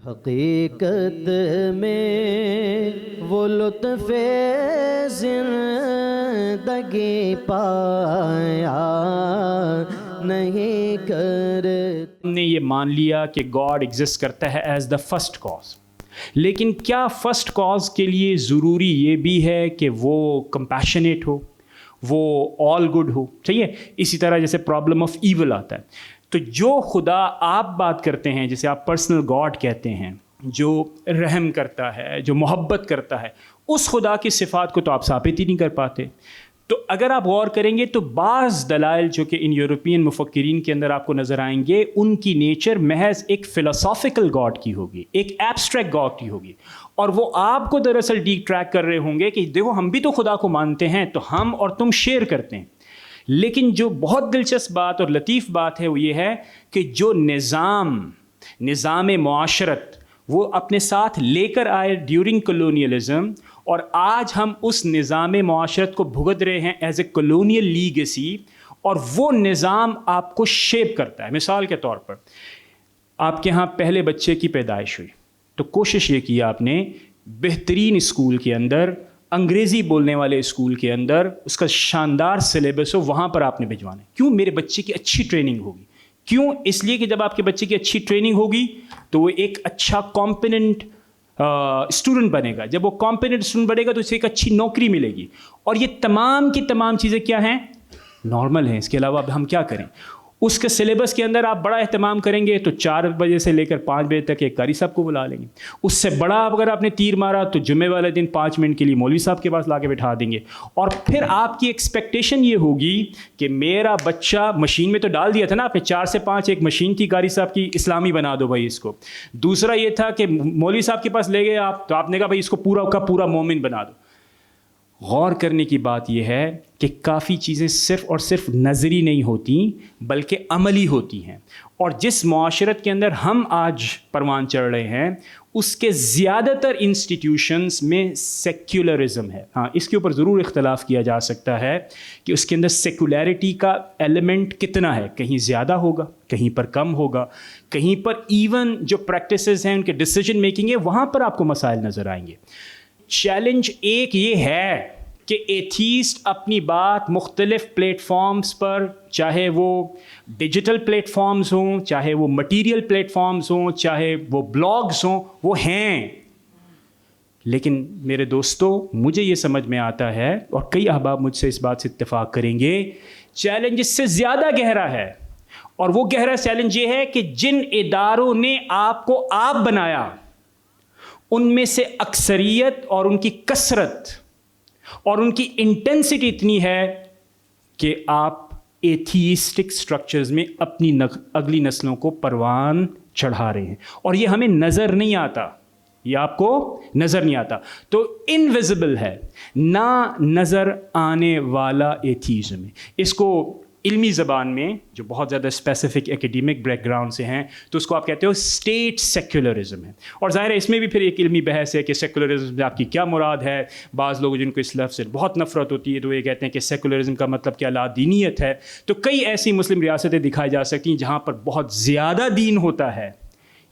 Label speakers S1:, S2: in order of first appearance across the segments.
S1: حقیقت میں وہ لطف زندگی پایا نہیں کرتے.
S2: ہم نے یہ مان لیا کہ گاڈ ایگزسٹ کرتا ہے ایز دا فرسٹ کاز، لیکن کیا فرسٹ کاز کے لیے ضروری یہ بھی ہے کہ وہ کمپیشنیٹ ہو، وہ آل گڈ ہو؟ چاہیے اسی طرح جیسے پرابلم آف ایول آتا ہے، تو جو خدا آپ بات کرتے ہیں جسے آپ پرسنل گاڈ کہتے ہیں، جو رحم کرتا ہے، جو محبت کرتا ہے، اس خدا کی صفات کو تو آپ ثابت ہی نہیں کر پاتے. تو اگر آپ غور کریں گے تو بعض دلائل جو کہ ان یورپین مفکرین کے اندر آپ کو نظر آئیں گے، ان کی نیچر محض ایک فلسافیکل گاڈ کی ہوگی، ایک ایبسٹریکٹ گاڈ کی ہوگی، اور وہ آپ کو دراصل ڈی ٹریک کر رہے ہوں گے کہ دیکھو ہم بھی تو خدا کو مانتے ہیں، تو ہم اور تم شیئر کرتے ہیں. لیکن جو بہت دلچسپ بات اور لطیف بات ہے وہ یہ ہے کہ جو نظام معاشرت وہ اپنے ساتھ لے کر آئے ڈیورنگ کولونیلزم، اور آج ہم اس نظام معاشرت کو بھگت رہے ہیں ایز اے کولونیل لیگیسی، اور وہ نظام آپ کو شیپ کرتا ہے. مثال کے طور پر آپ کے ہاں پہلے بچے کی پیدائش ہوئی تو کوشش یہ کی آپ نے بہترین اسکول کے اندر، انگریزی بولنے والے اسکول کے اندر، اس کا شاندار سلیبس ہو، وہاں پر آپ نے بھجوانا ہے. کیوں؟ میرے بچے کی اچھی ٹریننگ ہوگی. کیوں؟ اس لیے کہ جب آپ کے بچے کی اچھی ٹریننگ ہوگی تو وہ ایک اچھا کمپیٹنٹ اسٹوڈنٹ بنے گا. جب وہ کمپیٹنٹ اسٹوڈنٹ بنے گا تو اسے ایک اچھی نوکری ملے گی. اور یہ تمام کی تمام چیزیں کیا ہیں؟ نارمل ہیں. اس کے علاوہ اب ہم کیا کریں؟ اس کے سلیبس کے اندر آپ بڑا اہتمام کریں گے تو 4 بجے سے لے کر 5 بجے تک ایک قاری صاحب کو بلا لیں گے. اس سے بڑا اگر آپ نے تیر مارا تو جمعے والے دن 5 منٹ کے لیے مولوی صاحب کے پاس لا کے بٹھا دیں گے. اور پھر آپ کی ایکسپیکٹیشن یہ ہوگی کہ میرا بچہ، مشین میں تو ڈال دیا تھا نا آپ نے 4 سے 5 ایک مشین تھی قاری صاحب کی، اسلامی بنا دو بھائی اس کو. دوسرا یہ تھا کہ مولوی صاحب کے پاس لے گئے آپ تو آپ نے کہا بھائی اس کو پورا کا پورا مومن بنا دو. غور کرنے کی بات یہ ہے کہ کافی چیزیں صرف اور صرف نظری نہیں ہوتی بلکہ عملی ہوتی ہیں. اور جس معاشرت کے اندر ہم آج پروان چڑھ رہے ہیں اس کے زیادہ تر انسٹیٹیوشنز میں سیکولرزم ہے. ہاں، اس کے اوپر ضرور اختلاف کیا جا سکتا ہے کہ اس کے اندر سیکولیرٹی کا ایلیمنٹ کتنا ہے. کہیں زیادہ ہوگا، کہیں پر کم ہوگا، کہیں پر ایون جو پریکٹسز ہیں ان کے ڈیسیجن میکنگ ہے وہاں پر آپ کو مسائل نظر آئیں گے. چیلنج ایک یہ ہے کہ ایتھیسٹ اپنی بات مختلف پلیٹ فارمز پر، چاہے وہ ڈیجیٹل پلیٹ فارمز ہوں، چاہے وہ مٹیریل پلیٹ فارمز ہوں، چاہے وہ بلاگز ہوں، وہ ہیں. لیکن میرے دوستو، مجھے یہ سمجھ میں آتا ہے اور کئی احباب مجھ سے اس بات سے اتفاق کریں گے، چیلنج اس سے زیادہ گہرا ہے. اور وہ گہرا چیلنج یہ ہے کہ جن اداروں نے آپ کو آپ بنایا ان میں سے اکثریت اور ان کی کثرت اور ان کی انٹینسٹی اتنی ہے کہ آپ ایتھیسٹک سٹرکچرز میں اپنی اگلی نسلوں کو پروان چڑھا رہے ہیں. اور یہ ہمیں نظر نہیں آتا، یہ آپ کو نظر نہیں آتا. تو انویزیبل ہے، نہ نظر آنے والا ایتھیزم ہے. اس کو علمی زبان میں، جو بہت زیادہ اسپیسیفک ایکیڈیمک بیک گراؤنڈ سے ہیں، تو اس کو آپ کہتے ہو اسٹیٹ سیکولرزم ہے. اور ظاہر ہے اس میں بھی پھر ایک علمی بحث ہے کہ سیکولرزم سے آپ کی کیا مراد ہے. بعض لوگ جن کو اس لفظ سے بہت نفرت ہوتی ہے تو یہ کہتے ہیں کہ سیکولرزم کا مطلب کیا لا دینیت ہے. تو کئی ایسی مسلم ریاستیں دکھائی جا سکتی ہیں جہاں پر بہت زیادہ دین ہوتا ہے،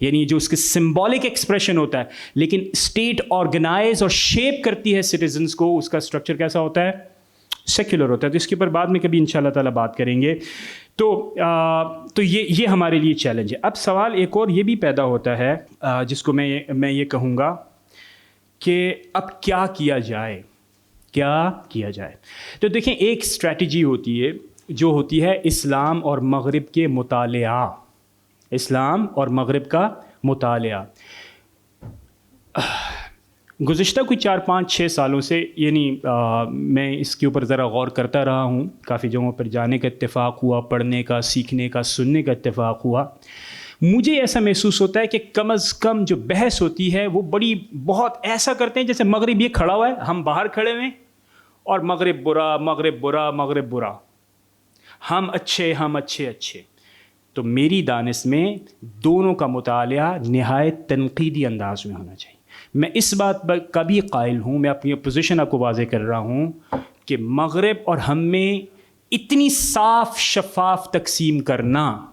S2: یعنی جو اس کے سمبولک ایکسپریشن ہوتا ہے، لیکن اسٹیٹ آرگنائز اور شیپ کرتی ہے سٹیزنس کو، اس کا اسٹرکچر کیسا ہوتا ہے؟ سیکولر ہوتا ہے. تو اس کے اوپر بعد میں کبھی انشاءاللہ تعالیٰ بات کریں گے. تو یہ ہمارے لیے چیلنج ہے. اب سوال ایک اور یہ بھی پیدا ہوتا ہے جس کو میں یہ کہوں گا کہ اب کیا کیا جائے. تو دیکھیں، ایک اسٹریٹجی ہوتی ہے جو ہوتی ہے اسلام اور مغرب کے مطالعہ. اسلام اور مغرب کا مطالعہ گزشتہ کوئی 4-5-6 سالوں سے، یعنی میں اس کے اوپر ذرا غور کرتا رہا ہوں. کافی جگہوں پر جانے کا اتفاق ہوا، پڑھنے کا، سیکھنے کا، سننے کا اتفاق ہوا. مجھے ایسا محسوس ہوتا ہے کہ کم از کم جو بحث ہوتی ہے وہ بہت ایسا کرتے ہیں جیسے مغرب یہ کھڑا ہوا ہے، ہم باہر کھڑے ہوئے اور مغرب برا، مغرب برا، مغرب برا، ہم اچھے، ہم اچھے. تو میری دانش میں دونوں کا مطالعہ نہایت تنقیدی انداز میں ہونا چاہیے. میں اس بات کا بھی قائل ہوں، میں اپنی پوزیشن آپ کو واضح کر رہا ہوں کہ مغرب اور ہم میں اتنی صاف شفاف تقسیم کرنا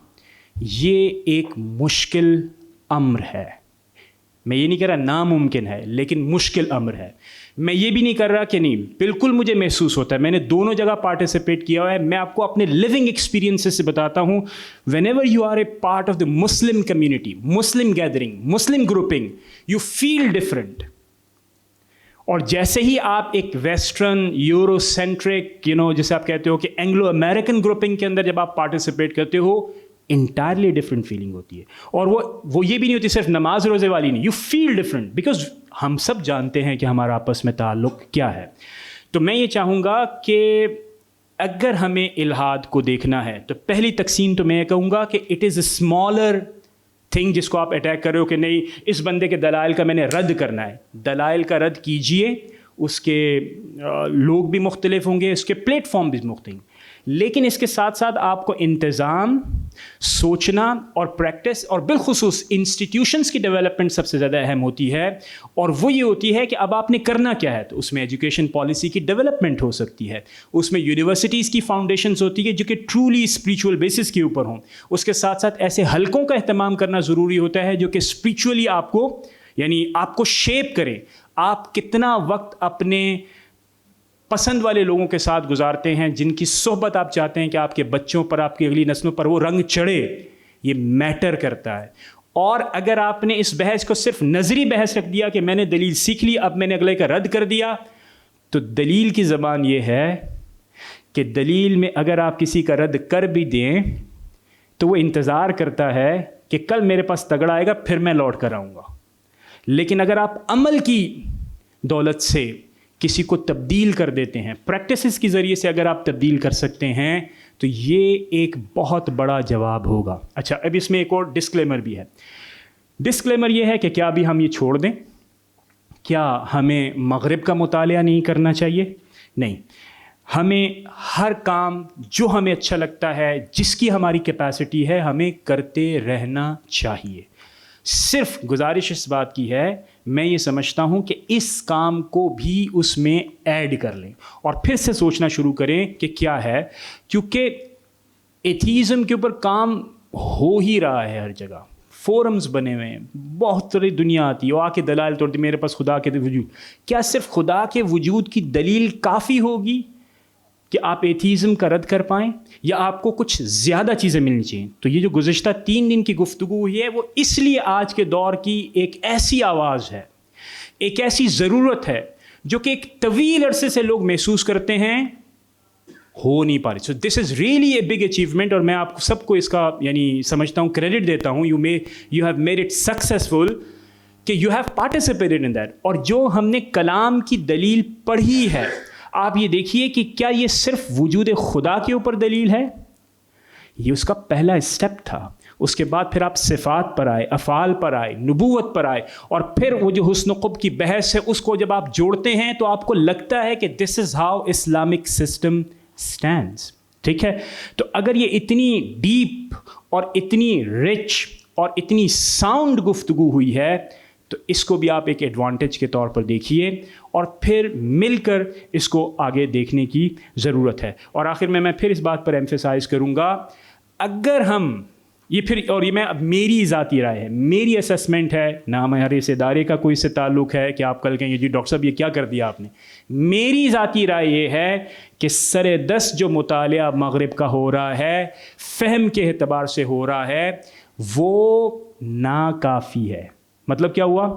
S2: یہ ایک مشکل امر ہے. میں یہ نہیں کہہ رہا ناممکن ہے، لیکن مشکل امر ہے. میں یہ بھی نہیں کر رہا کہ نہیں، بالکل مجھے محسوس ہوتا ہے، میں نے دونوں جگہ پارٹیسپیٹ کیا ہوا ہے. میں آپ کو اپنے لیونگ ایکسپیرینس سے بتاتا ہوں. Whenever you are a part of the Muslim community, Muslim gathering, Muslim grouping, you feel different. اور جیسے ہی آپ ایک ویسٹرن یورو سینٹرک جیسے آپ کہتے ہو کہ اینگلو امریکن گروپنگ کے اندر جب آپ پارٹیسپیٹ کرتے ہو، انٹائرلی ڈفرینٹ فیلنگ ہوتی ہے. اور وہ یہ بھی نہیں ہوتی صرف نماز روزے والی نہیں، یو فیل ڈفرینٹ بیکاز ہم سب جانتے ہیں کہ ہمارا آپس میں تعلق کیا ہے. تو میں یہ چاہوں گا کہ اگر ہمیں الحاد کو دیکھنا ہے تو پہلی تقسیم تو میں یہ کہوں گا کہ it is a smaller thing جس کو آپ اٹیک کر رہے ہو کہ نہیں اس بندے کے دلائل کا میں نے رد کرنا ہے. دلائل کا رد کیجئے، اس کے لوگ بھی مختلف ہوں گے، اس کے پلیٹ فارم بھی مختلف، لیکن اس کے ساتھ ساتھ آپ کو انتظام، سوچنا اور پریکٹس، اور بالخصوص انسٹیٹیوشنس کی ڈیولپمنٹ سب سے زیادہ اہم ہوتی ہے. اور وہ یہ ہوتی ہے کہ اب آپ نے کرنا کیا ہے. تو اس میں ایجوکیشن پالیسی کی ڈیولپمنٹ ہو سکتی ہے، اس میں یونیورسٹیز کی فاؤنڈیشنز ہوتی ہے جو کہ ٹرولی اسپریچول بیسس کے اوپر ہوں. اس کے ساتھ ساتھ ایسے حلقوں کا اہتمام کرنا ضروری ہوتا ہے جو کہ اسپریچولی آپ کو شیپ کرے. آپ کتنا وقت اپنے پسند والے لوگوں کے ساتھ گزارتے ہیں، جن کی صحبت آپ چاہتے ہیں کہ آپ کے بچوں پر، آپ کی اگلی نسلوں پر وہ رنگ چڑھے، یہ میٹر کرتا ہے. اور اگر آپ نے اس بحث کو صرف نظری بحث رکھ دیا کہ میں نے دلیل سیکھ لی، اب میں نے اگلے کا رد کر دیا، تو دلیل کی زبان یہ ہے کہ دلیل میں اگر آپ کسی کا رد کر بھی دیں تو وہ انتظار کرتا ہے کہ کل میرے پاس تگڑا آئے گا پھر میں لوٹ کر آؤں گا. لیکن اگر آپ عمل کی دولت سے کسی کو تبدیل کر دیتے ہیں، پریکٹسز کے ذریعے سے اگر آپ تبدیل کر سکتے ہیں، تو یہ ایک بہت بڑا جواب ہوگا. اچھا، اب اس میں ایک اور ڈسکلیمر بھی ہے. ڈسکلیمر یہ ہے کہ کیا ابھی ہم یہ چھوڑ دیں؟ کیا ہمیں مغرب کا مطالعہ نہیں کرنا چاہیے؟ نہیں، ہمیں ہر کام جو ہمیں اچھا لگتا ہے، جس کی ہماری کیپیسٹی ہے، ہمیں کرتے رہنا چاہیے. صرف گزارش اس بات کی ہے، میں یہ سمجھتا ہوں کہ اس کام کو بھی اس میں ایڈ کر لیں اور پھر سے سوچنا شروع کریں کہ کیا ہے. کیونکہ ایتھیزم کے اوپر کام ہو ہی رہا ہے ہر جگہ، فورمز بنے ہوئے ہیں، بہت ساری دنیا آتی ہے، وہ آ کے دلائل توڑتی، میرے پاس خدا کے وجود. کیا صرف خدا کے وجود کی دلیل کافی ہوگی کہ آپ ایتھیزم کا رد کر پائیں، یا آپ کو کچھ زیادہ چیزیں ملنی چاہیے؟ تو یہ جو گزشتہ 3 دن کی گفتگو ہوئی ہے، وہ اس لیے آج کے دور کی ایک ایسی آواز ہے، ایک ایسی ضرورت ہے جو کہ ایک طویل عرصے سے لوگ محسوس کرتے ہیں ہو نہیں پا رہی. So this is really a big achievement, اور میں آپ کو سب کو اس کا سمجھتا ہوں کریڈٹ دیتا ہوں. You have made it successful کہ you have participated in that. اور جو ہم نے کلام کی دلیل پڑھی ہے، آپ یہ دیکھیے کہ کیا یہ صرف وجود خدا کے اوپر دلیل ہے؟ یہ اس کا پہلا اسٹیپ تھا. اس کے بعد پھر آپ صفات پر آئے، افعال پر آئے، نبوت پر آئے، اور پھر وہ جو حسن و قب کی بحث ہے اس کو جب آپ جوڑتے ہیں تو آپ کو لگتا ہے کہ this is how Islamic system stands. ٹھیک ہے؟ تو اگر یہ اتنی ڈیپ اور اتنی رچ اور اتنی ساؤنڈ گفتگو ہوئی ہے تو اس کو بھی آپ ایک ایڈوانٹیج کے طور پر دیکھیے، اور پھر مل کر اس کو آگے دیکھنے کی ضرورت ہے. اور آخر میں پھر اس بات پر ایمفیسائز کروں گا، اگر ہم یہ میری ذاتی رائے ہے، میری اسیسمنٹ ہے، نہ ہمارے اس ادارے کا کوئی سے تعلق ہے کہ آپ کل کہیں جی ڈاکٹر صاحب یہ کیا کر دیا آپ نے. میری ذاتی رائے یہ ہے کہ سر دست جو مطالعہ مغرب کا ہو رہا ہے، فہم کے اعتبار سے ہو رہا ہے، وہ ناکافی ہے. مطلب کیا ہوا؟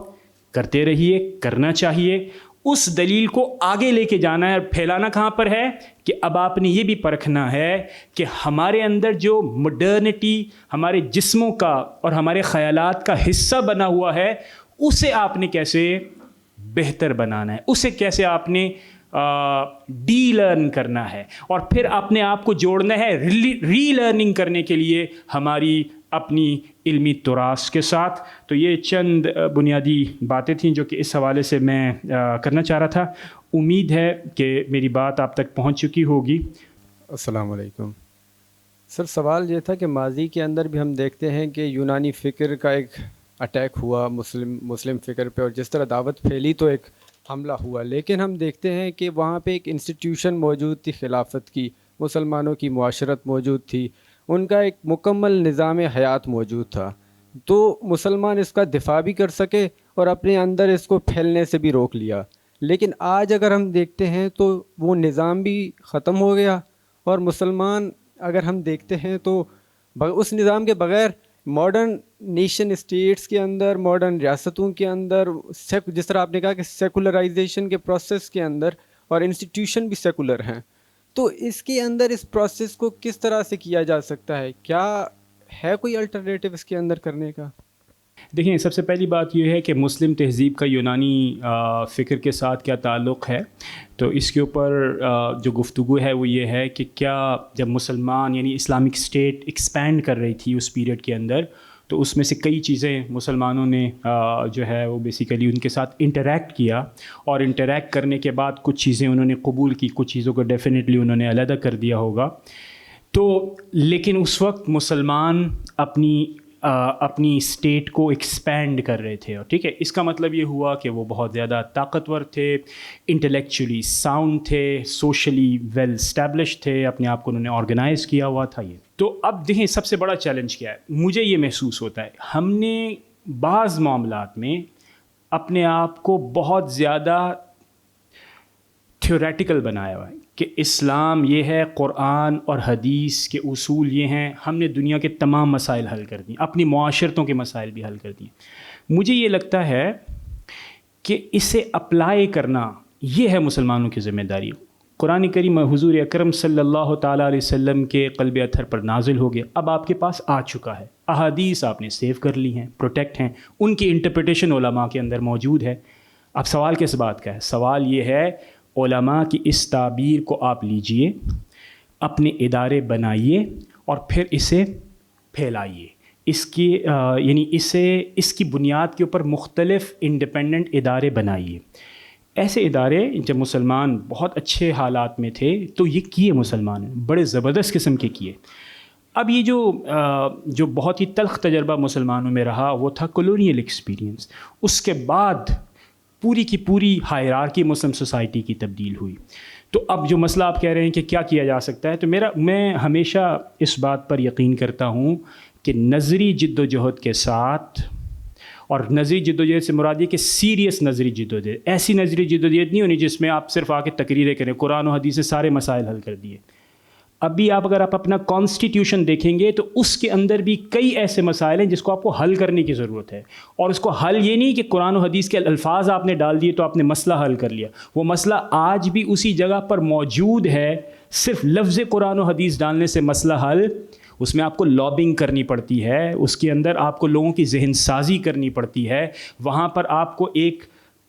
S2: کرتے رہیے، کرنا چاہیے. اس دلیل کو آگے لے کے جانا ہے. اور پھیلانا کہاں پر ہے کہ اب آپ نے یہ بھی پرکھنا ہے کہ ہمارے اندر جو مڈرنٹی ہمارے جسموں کا اور ہمارے خیالات کا حصہ بنا ہوا ہے، اسے آپ نے کیسے بہتر بنانا ہے، اسے کیسے آپ نے ڈی لرن کرنا ہے، اور پھر اپنے آپ کو جوڑنا ہے ری لرننگ کرنے کے لیے ہماری اپنی علمی تراث کے ساتھ. تو یہ چند بنیادی باتیں تھیں جو کہ اس حوالے سے میں کرنا چاہ رہا تھا. امید ہے کہ میری بات آپ تک پہنچ چکی ہوگی.
S3: السلام علیکم سر. سوال یہ تھا کہ ماضی کے اندر بھی ہم دیکھتے ہیں کہ یونانی فکر کا ایک اٹیک ہوا مسلم فکر پہ، اور جس طرح دعوت پھیلی تو ایک حملہ ہوا، لیکن ہم دیکھتے ہیں کہ وہاں پہ ایک انسٹیٹیوشن موجود تھی خلافت کی، مسلمانوں کی معاشرت موجود تھی، ان کا ایک مکمل نظام حیات موجود تھا. تو مسلمان اس کا دفاع بھی کر سکے اور اپنے اندر اس کو پھیلنے سے بھی روک لیا. لیکن آج اگر ہم دیکھتے ہیں تو وہ نظام بھی ختم ہو گیا، اور مسلمان اگر ہم دیکھتے ہیں تو اس نظام کے بغیر ماڈرن نیشن اسٹیٹس کے اندر، ماڈرن ریاستوں کے اندر، جس طرح آپ نے کہا کہ سیکولرائزیشن کے پروسیس کے اندر، اور انسٹیٹیوشن بھی سیکولر ہیں، تو اس کے اندر اس پروسیس کو کس طرح سے کیا جا سکتا ہے؟ کیا ہے کوئی الٹرنیٹیو اس کے اندر کرنے کا؟
S2: دیکھیں، سب سے پہلی بات یہ ہے کہ مسلم تہذیب کا یونانی فکر کے ساتھ کیا تعلق ہے. تو اس کے اوپر جو گفتگو ہے وہ یہ ہے کہ کیا جب مسلمان یعنی اسلامک اسٹیٹ ایکسپینڈ کر رہی تھی اس پیریڈ کے اندر، تو اس میں سے کئی چیزیں مسلمانوں نے جو ہے وہ بیسیکلی ان کے ساتھ انٹریکٹ کیا، اور انٹریکٹ کرنے کے بعد کچھ چیزیں انہوں نے قبول کی، کچھ چیزوں کو ڈیفینیٹلی انہوں نے علیحدہ کر دیا ہوگا. تو لیکن اس وقت مسلمان اپنی اسٹیٹ کو ایکسپینڈ کر رہے تھے، اور ٹھیک ہے، اس کا مطلب یہ ہوا کہ وہ بہت زیادہ طاقتور تھے، انٹلیکچولی ساؤنڈ تھے، سوشلی ویل اسٹیبلش تھے، اپنے آپ کو انہوں نے آرگنائز کیا ہوا تھا. یہ تو اب دیکھیں سب سے بڑا چیلنج کیا ہے. مجھے یہ محسوس ہوتا ہے ہم نے بعض معاملات میں اپنے آپ کو بہت زیادہ تھیوریٹیکل بنایا ہوا ہے کہ اسلام یہ ہے، قرآن اور حدیث کے اصول یہ ہیں، ہم نے دنیا کے تمام مسائل حل کر دیے، اپنی معاشرتوں کے مسائل بھی حل کر دیے. مجھے یہ لگتا ہے کہ اسے اپلائی کرنا یہ ہے مسلمانوں کی ذمہ داری. قرآن کریم حضور اکرم صلی اللہ تعالیٰ علیہ وسلم کے قلب اطہر پر نازل ہو گیا، اب آپ کے پاس آ چکا ہے، احادیث آپ نے سیو کر لی ہیں، پروٹیکٹ ہیں، ان کی انٹرپریٹیشن علماء کے اندر موجود ہے. اب سوال کس بات کا ہے؟ سوال یہ ہے علماء کی اس تعبیر کو آپ لیجئے، اپنے ادارے بنائیے اور پھر اسے پھیلائیے. اس کی بنیاد کے اوپر مختلف انڈیپینڈنٹ ادارے بنائیے. ایسے ادارے جب مسلمان بہت اچھے حالات میں تھے تو یہ کیے، مسلمان بڑے زبردست قسم کے کیے. اب یہ جو بہت ہی تلخ تجربہ مسلمانوں میں رہا وہ تھا کولونیل ایکسپیرینس. اس کے بعد پوری کی پوری ہائرارکی مسلم سوسائٹی کی تبدیل ہوئی. تو اب جو مسئلہ آپ کہہ رہے ہیں کہ کیا کیا جا سکتا ہے، تو میں ہمیشہ اس بات پر یقین کرتا ہوں کہ نظری جد و جہد کے ساتھ، اور نظری جد و جہد سے مراد یہ کہ سیریس نظری جد و جہد، ایسی نظری جد و جہد نہیں ہونی جس میں آپ صرف آ کے تقریریں کریں، قرآن و حدیث سے سارے مسائل حل کر دیے. ابھی اگر آپ اپنا کانسٹیٹیوشن دیکھیں گے تو اس کے اندر بھی کئی ایسے مسائل ہیں جس کو آپ کو حل کرنے کی ضرورت ہے. اور اس کو حل یہ نہیں کہ قرآن و حدیث کے الفاظ آپ نے ڈال دیے تو آپ نے مسئلہ حل کر لیا. وہ مسئلہ آج بھی اسی جگہ پر موجود ہے، صرف لفظ قرآن و حدیث ڈالنے سے مسئلہ حل، اس میں آپ کو لابنگ کرنی پڑتی ہے، اس کے اندر آپ کو لوگوں کی ذہن سازی کرنی پڑتی ہے. وہاں پر آپ کو ایک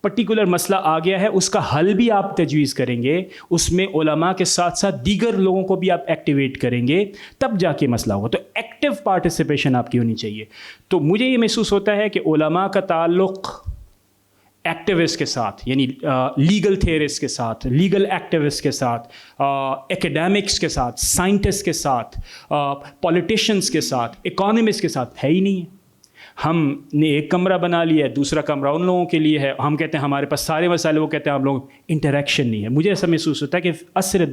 S2: پرٹیکولر مسئلہ آ گیا ہے، اس کا حل بھی آپ تجویز کریں گے، اس میں علماء کے ساتھ ساتھ دیگر لوگوں کو بھی آپ ایکٹیویٹ کریں گے، تب جا کے مسئلہ ہوگا. تو ایکٹیو پارٹیسپیشن آپ کی ہونی چاہیے. تو مجھے یہ محسوس ہوتا ہے کہ علماء کا تعلق ایکٹیوسٹ کے ساتھ، یعنی لیگل تھیورسٹ کے ساتھ، لیگل ایکٹیوسٹ کے ساتھ، ایکیڈیمکس کے ساتھ، سائنٹسٹ کے ساتھ، پولیٹیشینس کے ساتھ، اکانومسٹ کے ساتھ ہے ہی نہیں ہے. ہم نے ایک کمرہ بنا لیا ہے، دوسرا کمرہ ان لوگوں کے لیے ہے، ہم کہتے ہیں ہمارے پاس سارے مسائل، وہ کہتے ہیں ہم لوگ انٹریکشن نہیں ہے. مجھے ایسا محسوس ہوتا ہے کہ عصر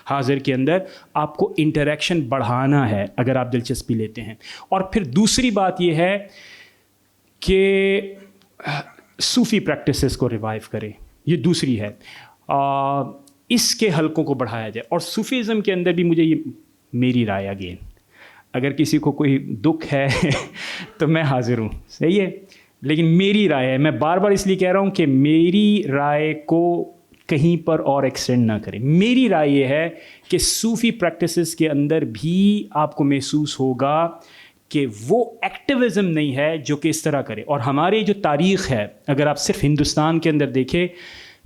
S2: حاضر کے اندر آپ کو انٹریکشن بڑھانا ہے اگر آپ دلچسپی لیتے ہیں. اور پھر دوسری بات یہ ہے کہ صوفی پریکٹسز کو ریوائیو کریں، یہ دوسری ہے، اس کے حلقوں کو بڑھایا جائے. اور صوفیزم کے اندر بھی مجھے یہ میری رائے، اگین اگر کسی کو کوئی دکھ ہے تو میں حاضر ہوں، صحیح ہے، لیکن میری رائے ہے، میں بار بار اس لیے کہہ رہا ہوں کہ میری رائے کو کہیں پر اور ایکسٹینڈ نہ کریں. میری رائے یہ ہے کہ صوفی پریکٹسز کے اندر بھی آپ کو محسوس ہوگا کہ وہ ایکٹیوزم نہیں ہے جو کہ اس طرح کرے. اور ہماری جو تاریخ ہے، اگر آپ صرف ہندوستان کے اندر دیکھیں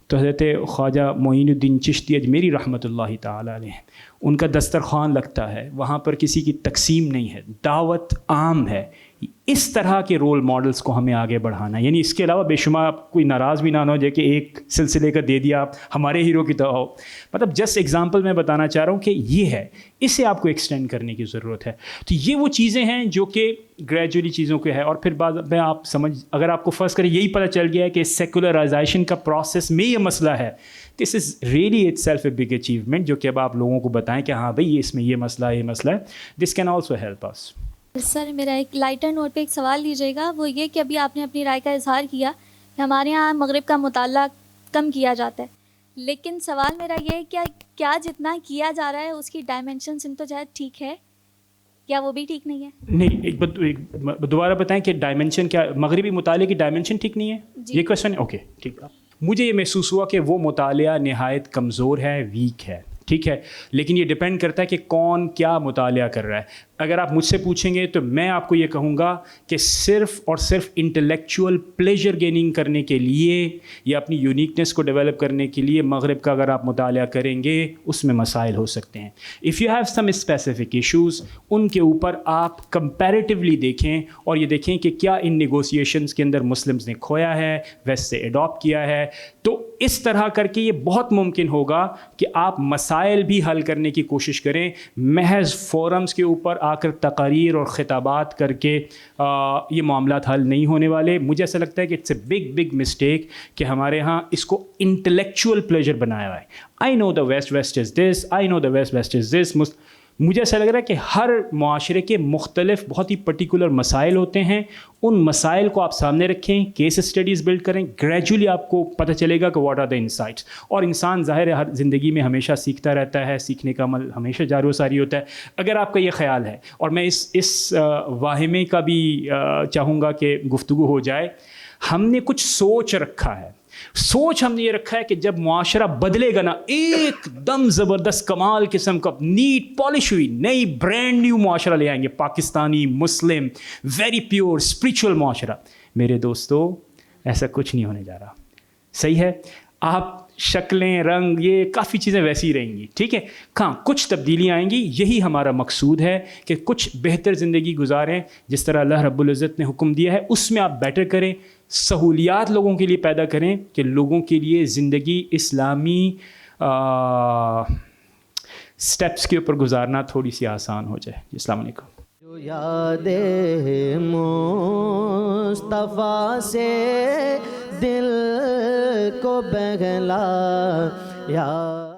S2: تو حضرت خواجہ معین الدین چشتی اجمیری رحمۃ اللہ تعالیٰ علیہ، ان کا دسترخوان لگتا ہے، وہاں پر کسی کی تقسیم نہیں ہے، دعوت عام ہے. اس طرح کے رول ماڈلز کو ہمیں آگے بڑھانا ہے. یعنی اس کے علاوہ بے شمار کوئی ناراض بھی نہ ہو جائے کہ ایک سلسلے کا دے دیا آپ ہمارے ہیرو کی طرح ہو، مطلب جسٹ ایگزامپل میں بتانا چاہ رہا ہوں کہ یہ ہے، اسے آپ کو ایکسٹینڈ کرنے کی ضرورت ہے. تو یہ وہ چیزیں ہیں جو کہ گریجولی چیزوں کے ہے. اور پھر بعد میں آپ اگر آپ کو فرض کریں یہی پتہ چل گیا ہے کہ سیکولرائزیشن کا پروسیس میں یہ مسئلہ ہے، this is really itself a big achievement, جو کہ اب آپ لوگوں کو بتائیں کہ ہاں بھائی اس میں یہ مسئلہ ہے، this can also help us.
S4: Sir میرا ایک لائٹر نوٹ پہ ایک سوال لیجیے گا، وہ یہ کہ ابھی آپ نے اپنی رائے کا اظہار کیا کہ ہمارے یہاں مغرب کا مطالعہ کم کیا جاتا ہے، لیکن سوال میرا یہ ہے کیا جتنا کیا جا رہا ہے اس کی ڈائمینشن تو شاید ٹھیک ہے، کیا وہ بھی ٹھیک نہیں ہے؟
S2: نہیں، ایک دوبارہ بتائیں کہ ڈائمنشن کیا، مغربی مطالعے کی ڈائمنشن ٹھیک نہیں ہے؟
S4: جی۔
S2: یہ کویشچن ہے؟ اوکے ٹھیک ہے۔ مجھے یہ محسوس ہوا کہ وہ مطالعہ نہایت کمزور ہے، ویک ہے، ٹھیک ہے، لیکن یہ ڈپینڈ کرتا ہے کہ کون کیا مطالعہ کر رہا ہے۔ اگر آپ مجھ سے پوچھیں گے تو میں آپ کو یہ کہوں گا کہ صرف اور صرف انٹلیکچوئل پلیجر گیننگ کرنے کے لیے یا اپنی یونیکنیس کو ڈیولپ کرنے کے لیے مغرب کا اگر آپ مطالعہ کریں گے اس میں مسائل ہو سکتے ہیں۔ If you have some specific issues, ان کے اوپر آپ کمپیریٹیولی دیکھیں اور یہ دیکھیں کہ کیا ان نیگوسیشنز کے اندر مسلمز نے کھویا ہے، ویسٹ سے اڈاپٹ کیا ہے، تو اس طرح کر کے یہ بہت ممکن ہوگا کہ آپ مسائل بھی حل کرنے کی کوشش کریں۔ محض فورمز کے اوپر آ کر تقاریر اور خطابات کر کے یہ معاملات حل نہیں ہونے والے۔ مجھے ایسا لگتا ہے کہ اٹس اے بگ مسٹیک کہ ہمارے ہاں اس کو انٹلیکچوئل پلیجر بنایا ہوا ہے۔ آئی نو دا ویسٹ از دس، آئی نو دا ویسٹ از دس۔ مجھے ایسا لگ رہا ہے کہ ہر معاشرے کے مختلف بہت ہی پرٹیکولر مسائل ہوتے ہیں، ان مسائل کو آپ سامنے رکھیں، کیس اسٹڈیز بلڈ کریں، گریجولی آپ کو پتہ چلے گا کہ واٹ آر دا انسائٹس۔ اور انسان ظاہر ہے ہر زندگی میں ہمیشہ سیکھتا رہتا ہے، سیکھنے کا عمل ہمیشہ جاری و ساری ہوتا ہے۔ اگر آپ کا یہ خیال ہے، اور میں اس واہمے کا بھی چاہوں گا کہ گفتگو ہو جائے، ہم نے کچھ سوچ رکھا ہے، ہم نے یہ رکھا ہے کہ جب معاشرہ بدلے گا نا، ایک دم زبردست کمال قسم کا نیٹ پالش ہوئی نئی برانڈ نیو معاشرہ لے آئیں گے، پاکستانی مسلم ویری پیور اسپریچول معاشرہ۔ میرے دوستو، ایسا کچھ نہیں ہونے جا رہا، صحیح ہے؟ آپ شکلیں، رنگ، یہ کافی چیزیں ویسی رہیں گی، ٹھیک ہے، ہاں کچھ تبدیلیاں آئیں گی۔ یہی ہمارا مقصود ہے کہ کچھ بہتر زندگی گزاریں، جس طرح اللہ رب العزت نے حکم دیا ہے اس میں آپ بیٹر کریں، سہولیات لوگوں کے لیے پیدا کریں کہ لوگوں کے لیے زندگی اسلامی سٹیپس کے اوپر گزارنا تھوڑی سی آسان ہو جائے۔ السلام علیکم۔
S1: جو یاد مصطفیٰ سے دل کو بہلا یا